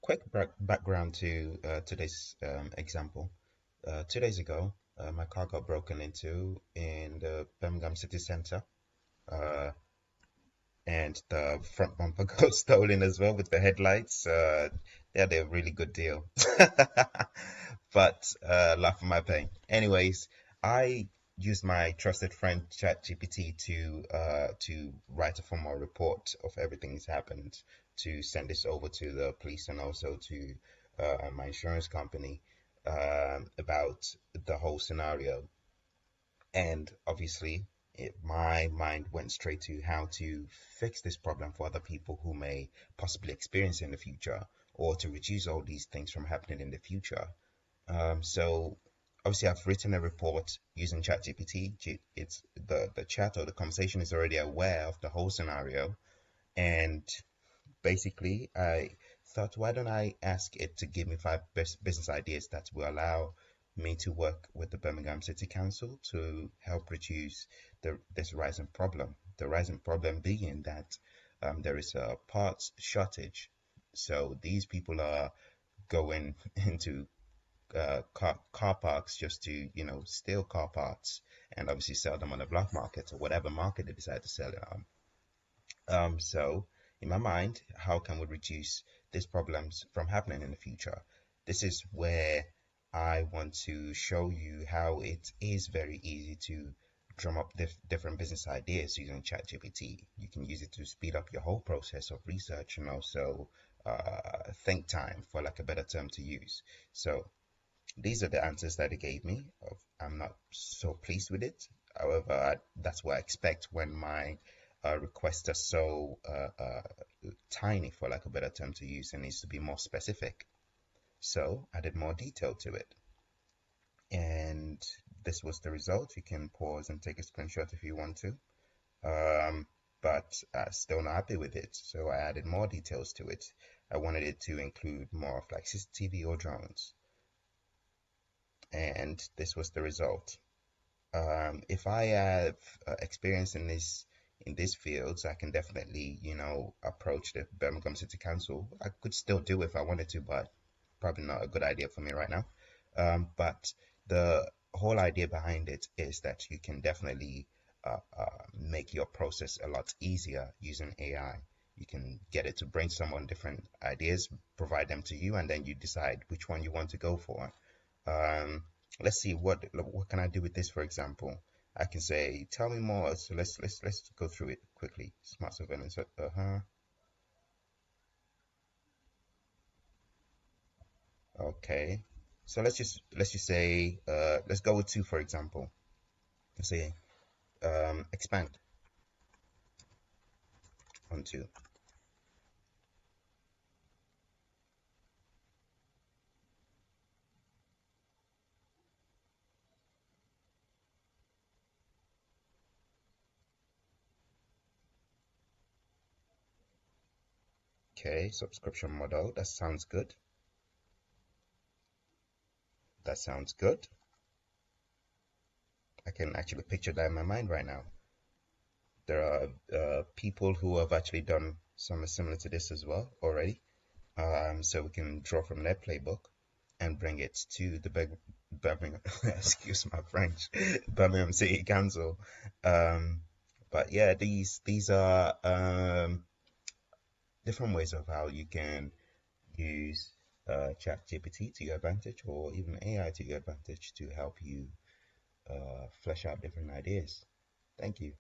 quick background to today's example. 2 days ago, my car got broken into in the Birmingham city centre, uh, and the front bumper got stolen as well with the headlights. They had a really good deal, but laugh at my pain. Anyways, I used my trusted friend ChatGPT to write a formal report of everything that's happened, to send this over to the police and also to my insurance company about the whole scenario. And obviously, my mind went straight to how to fix this problem for other people who may possibly experience it in the future, or to reduce all these things from happening in the future. So obviously, I've written a report using ChatGPT. It's the chat or the conversation is already aware of the whole scenario, and basically, I thought, why don't I ask it to give me five best business ideas that will allow me to work with the Birmingham City Council to help reduce this rising problem. The rising problem being that there is a parts shortage. So these people are going into car parks just to, steal car parts and obviously sell them on the black market or whatever market they decide to sell it on. So, in my mind, how can we reduce these problems from happening in the future? This is where I want to show you how it is very easy to drum up different business ideas using ChatGPT. You can use it to speed up your whole process of research and also think time, for like a better term to use. So, these are the answers that it gave me. I'm not so pleased with it. However, that's what I expect when my requests are so tiny, for lack of a better term to use, and needs to be more specific. So I added more detail to it. And this was the result. You can pause and take a screenshot if you want to. But still not happy with it. So I added more details to it. I wanted it to include more of like CCTV or drones. And this was the result. If I have experience in these fields, I can definitely, approach the Birmingham City Council. I could still do it if I wanted to, but probably not a good idea for me right now. But the whole idea behind it is that you can definitely make your process a lot easier using AI. You can get it to brainstorm on different ideas, provide them to you, and then you decide which one you want to go for. Um, let's see what can I do with this, for example. I can say, tell me more. So let's go through it quickly. Smart surveillance. Uh-huh. Okay. So let's just say let's go with two, for example. Let's say expand on two. Okay, subscription model. That sounds good. That sounds good. I can actually picture that in my mind right now. There are people who have actually done something similar to this as well already. So we can draw from their playbook and bring it to the Birmingham, excuse my French, Birmingham City Council. Um, but yeah, these are different ways of how you can use ChatGPT to your advantage, or even AI to your advantage, to help you flesh out different ideas. Thank you.